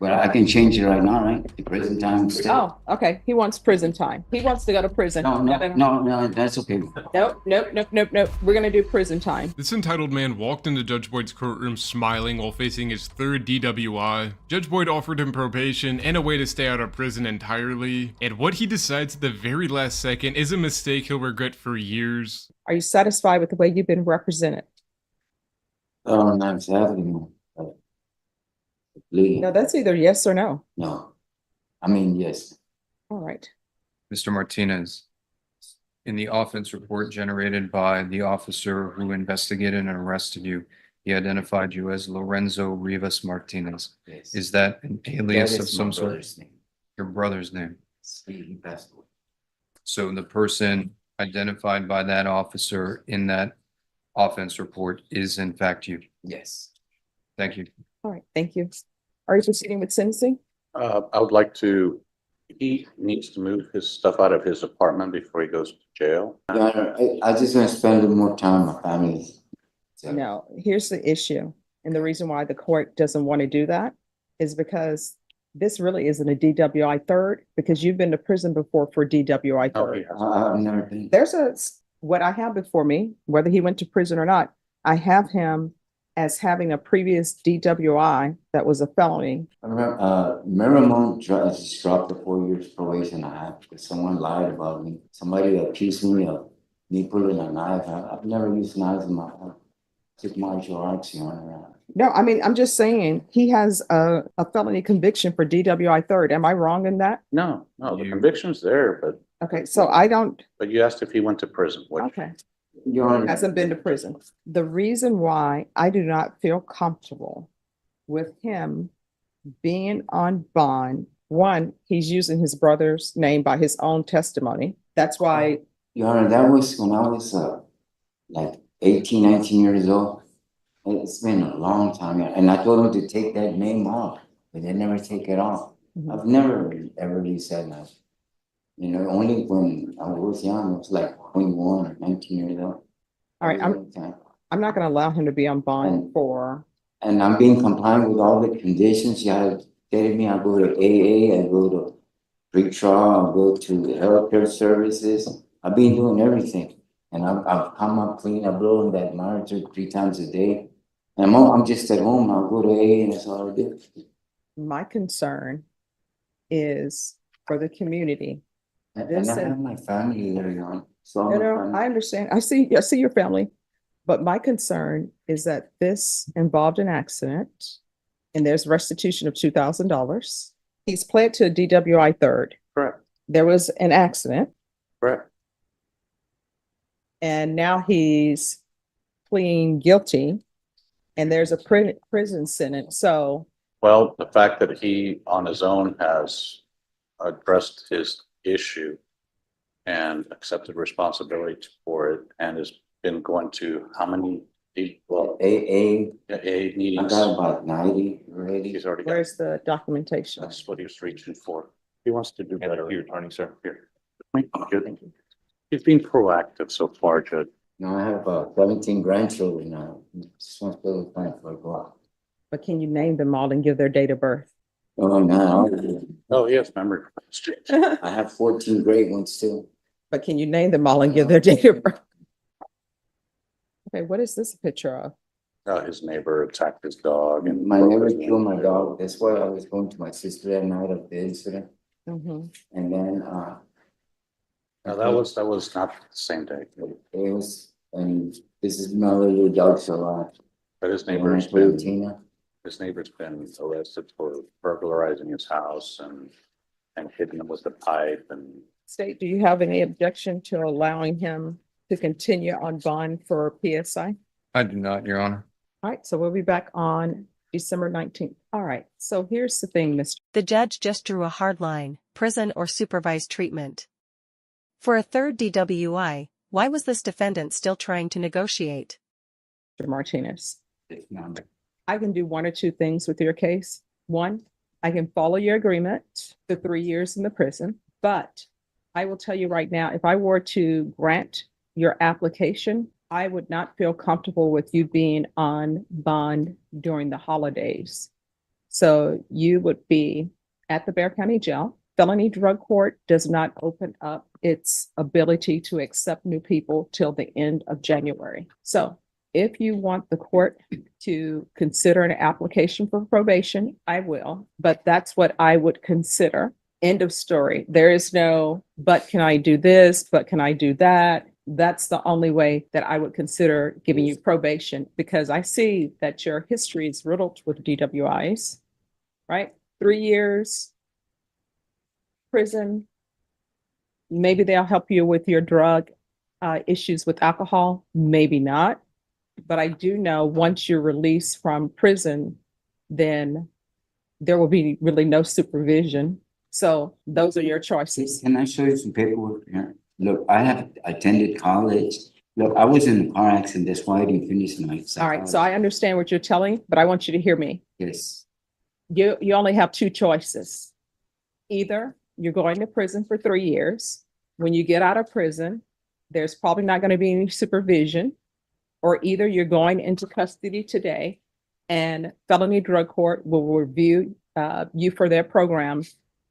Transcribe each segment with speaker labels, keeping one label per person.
Speaker 1: But I can change it right now, right? The prison time instead.
Speaker 2: Oh, okay. He wants prison time. He wants to go to prison.
Speaker 1: No, that's okay.
Speaker 2: Nope. We're gonna do prison time.
Speaker 3: This entitled man walked into Judge Boyd's courtroom smiling while facing his third DWI. Judge Boyd offered him probation and a way to stay out of prison entirely, and what he decides at the very last second is a mistake he'll regret for years.
Speaker 2: Are you satisfied with the way you've been represented?
Speaker 1: Oh, not exactly. Please.
Speaker 2: No, that's either yes or no.
Speaker 1: No. I mean, yes.
Speaker 2: All right.
Speaker 4: Mr. Martinez, in the offense report generated by the officer who investigated and arrested you, he identified you as Lorenzo Rivas Martinez.
Speaker 1: Yes.
Speaker 4: Is that an alias
Speaker 1: That
Speaker 4: of
Speaker 1: is
Speaker 4: some
Speaker 1: my
Speaker 4: sort?
Speaker 1: brother's name.
Speaker 4: Your brother's name.
Speaker 1: He passed away.
Speaker 4: So the person identified by that officer in that offense report is in fact you.
Speaker 1: Yes.
Speaker 4: Thank you.
Speaker 2: All right. Thank you. Are you proceeding with sentencing?
Speaker 5: I would like to, he needs to move his stuff out of his apartment before he goes to jail.
Speaker 1: I just want to spend a little more time with my family. So,
Speaker 2: No, here's the issue. And the reason why the court doesn't want to do that is because this really isn't a DWI third, because you've been to prison before for DWI
Speaker 5: Oh,
Speaker 2: third.
Speaker 5: yeah.
Speaker 1: I've never been.
Speaker 2: What I have before me, whether he went to prison or not, I have him as having a previous DWI that was a felony.
Speaker 1: I remember, Miramont just dropped the 4 years probation I had because someone lied about me. Somebody accused me of me pulling a knife. I've never used knives in my life. Took martial arts, you know.
Speaker 2: No, I mean, I'm just saying he has a felony conviction for DWI third. Am I wrong in that?
Speaker 5: No, the conviction's there,
Speaker 2: Okay, so I don't,
Speaker 5: but you asked if he went to prison, which
Speaker 2: okay,
Speaker 1: Your Honor,
Speaker 2: hasn't been to prison. The reason why I do not feel comfortable with him being on bond, one, he's using his brother's name by his own testimony. That's why,
Speaker 1: Your Honor, that was when I was like 18, 19 years old. It's been a long time, and I told them to take that name off, but they never take it off. I've never ever really said that. You know, only when I was young, it was like 21 or 19 years old.
Speaker 2: all right, I'm not gonna allow him to be on bond for,
Speaker 1: And I'm being compliant with all the conditions. You have stated me, I go to AA, I go to pre-trial, I go to healthcare services. I've been doing everything. And I've come up clean. I blow in that monitor 3 times a day. And I'm just at home. I'll go to AA and that's all I do.
Speaker 2: my concern is for the community.
Speaker 1: And I have my family there, you know. So
Speaker 2: You know, I understand. I see your family. But my concern is that this involved an accident and there's restitution of $2,000. He's pled to a DWI third.
Speaker 5: correct,
Speaker 2: There was an accident
Speaker 5: correct.
Speaker 2: and now he's pleading guilty and there's a prison sentence. So,
Speaker 5: Well, the fact that he on his own has addressed his issue and accepted responsibility for it and has been going to how many, well,
Speaker 1: AA,
Speaker 5: AA
Speaker 1: I
Speaker 5: meetings?
Speaker 1: got about 90 already.
Speaker 5: He's already got,
Speaker 2: where's the documentation?
Speaker 5: that's what he was reaching for. He wants to do better.
Speaker 6: Your attorney, sir.
Speaker 5: Here. Good. He's been proactive so far, Judge.
Speaker 1: Now I have 17 grandchildren now. Just want to build a plan for a block.
Speaker 2: But can you name them all and give their date of birth?
Speaker 1: Oh, no.
Speaker 5: Oh, yes, memory.
Speaker 1: I have 14 great ones too.
Speaker 2: But can you name them all and give their date of birth? Okay, what is this a picture of?
Speaker 5: His neighbor attacked his dog and.
Speaker 1: My neighbor killed my dog. That's why I was going to my sister that night of the incident.
Speaker 2: Mhm.
Speaker 1: And then
Speaker 5: No, that was not the same day,
Speaker 1: it was, and this is my little dog, so
Speaker 5: but his
Speaker 1: when I
Speaker 5: neighbor's
Speaker 1: played
Speaker 5: been,
Speaker 1: Tina.
Speaker 5: his neighbor's been arrested for burglarizing his house and hitting him with a pipe and.
Speaker 2: State, do you have any objection to allowing him to continue on bond for PSI?
Speaker 4: I do not, Your Honor.
Speaker 2: All right, so we'll be back on December 19th. All right, so here's the thing, Mr.
Speaker 7: The judge just drew a hard line, prison or supervised treatment. For a third DWI, why was this defendant still trying to negotiate?
Speaker 2: Martinez. I can do one or two things with your case. One, I can follow your agreement, the 3 years in the prison, but I will tell you right now, if I were to grant your application, I would not feel comfortable with you being on bond during the holidays. So you would be at the Bear County Jail. Felony drug court does not open up its ability to accept new people till the end of January. So if you want the court to consider an application for probation, I will, but that's what I would consider. End of story. There is no, but can I do this? But can I do that? That's the only way that I would consider giving you probation, because I see that your history is riddled with DWIs, right? 3 years prison. Maybe they'll help you with your drug issues with alcohol, maybe not. But I do know once you're released from prison, then there will be really no supervision. So those are your choices.
Speaker 1: Can I show you some paperwork here? Look, I have attended college. Look, I was in a car accident. That's why I didn't finish my
Speaker 2: All right, so
Speaker 1: psychology.
Speaker 2: I understand what you're telling, but I want you to hear me.
Speaker 1: Yes,
Speaker 2: You only have two choices. Either you're going to prison for 3 years. When you get out of prison, there's probably not going to be any supervision. Or either you're going into custody today and felony drug court will review you for their program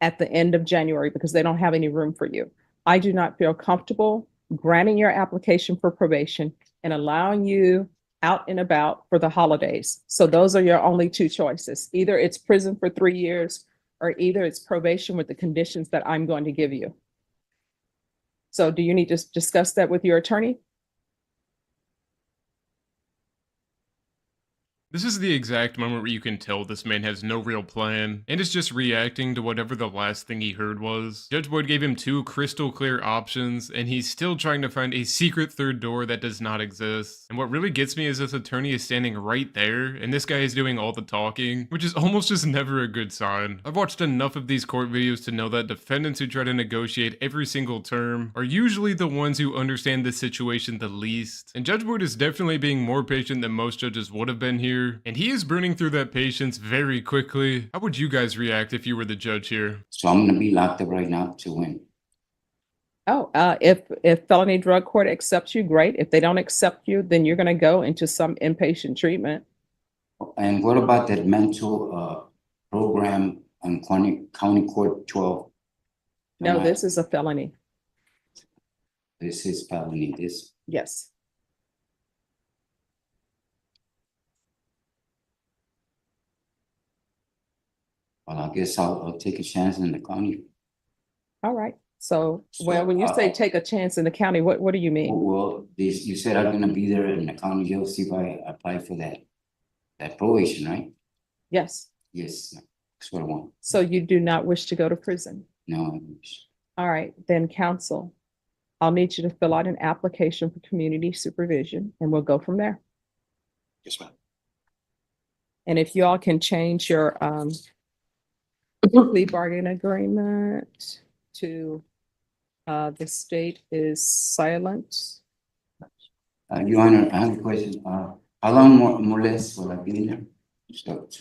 Speaker 2: at the end of January because they don't have any room for you. I do not feel comfortable granting your application for probation and allowing you out and about for the holidays. So those are your only two choices. Either it's prison for 3 years or either it's probation with the conditions that I'm going to give you. So do you need to discuss that with your attorney?
Speaker 3: This is the exact moment where you can tell this man has no real plan and is just reacting to whatever the last thing he heard was. Judge Boyd gave him 2 crystal clear options and he's still trying to find a secret third door that does not exist. And what really gets me is this attorney is standing right there and this guy is doing all the talking, which is almost just never a good sign. I've watched enough of these court videos to know that defendants who try to negotiate every single term are usually the ones who understand the situation the least. And Judge Boyd is definitely being more patient than most judges would have been here. And he is burning through that patience very quickly. How would you guys react if you were the judge here?
Speaker 1: so I'm gonna be locked up right now to win.
Speaker 2: Oh, if felony drug court accepts you, great. If they don't accept you, then you're going to go into some inpatient treatment.
Speaker 1: And what about that mental program on County Court 12?
Speaker 2: No,
Speaker 1: Am I-
Speaker 2: this is a felony.
Speaker 1: This is felony, this.
Speaker 2: Yes.
Speaker 1: Well, I guess I'll take a chance in the county.
Speaker 2: All right. So, well, when you say take a chance in the county, what do you mean?
Speaker 1: Well, this, you said I'm gonna be there in the county jail, see if I apply for that probation, right?
Speaker 2: Yes.
Speaker 1: Yes, that's what I want.
Speaker 2: So you do not wish to go to prison.
Speaker 1: No,
Speaker 2: All right, then counsel, I'll need you to fill out an application for community supervision and we'll go from there.
Speaker 1: yes, ma'am.
Speaker 2: And if you all can change your plea bargain agreement to the state is silent.
Speaker 1: Your Honor, I have a question. How long more or less will I be in there?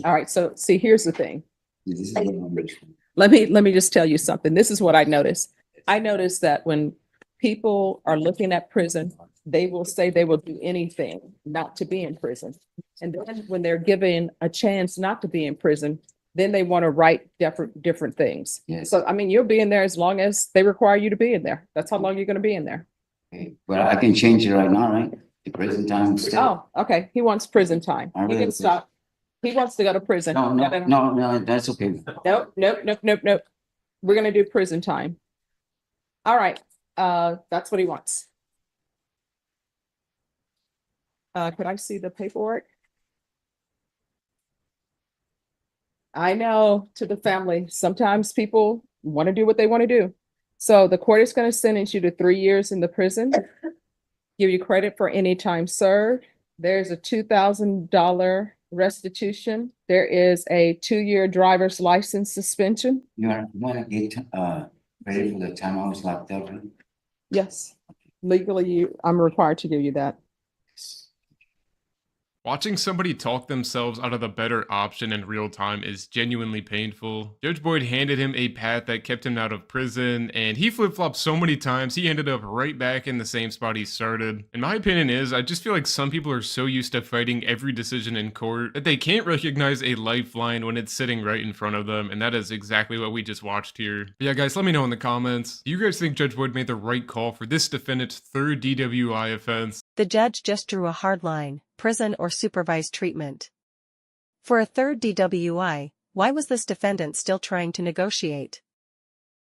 Speaker 2: All right, so see, here's the thing.
Speaker 1: This is what I'm rich for.
Speaker 2: Let me just tell you something. This is what I noticed. I noticed that when people are looking at prison, they will say they will do anything not to be in prison. And then when they're given a chance not to be in prison, then they want to write different things.
Speaker 1: Yes.
Speaker 2: So, I mean, you'll be in there as long as they require you to be in there. That's how long you're going to be in there.
Speaker 1: Okay, but I can change it right now, right? The prison time.
Speaker 2: Oh, okay. He wants prison time.
Speaker 1: I
Speaker 2: He
Speaker 1: really
Speaker 2: can stop. He wants to go to prison.
Speaker 1: No, that's okay.
Speaker 2: Nope. We're going to do prison time. All right. That's what he wants. Could I see the paperwork? I know, to the family, sometimes people want to do what they want to do. So the court is going to sentence you to 3 years in the prison, give you credit for any time served. There's a $2,000 restitution. There is a 2-year driver's license suspension.
Speaker 1: You wanna get ready for the time I was locked up, right?
Speaker 2: Yes, legally, I'm required to give you that.
Speaker 3: Watching somebody talk themselves out of the better option in real time is genuinely painful. Judge Boyd handed him a path that kept him out of prison, and he flip-flopped so many times he ended up right back in the same spot he started. And my opinion is, I just feel like some people are so used to fighting every decision in court that they can't recognize a lifeline when it's sitting right in front of them, and that is exactly what we just watched here. But yeah, guys, let me know in the comments. Do you guys think Judge Boyd made the right call for this defendant's third DWI offense?
Speaker 7: The judge just drew a hard line, prison or supervised treatment. For a third DWI, why was this defendant still trying to negotiate?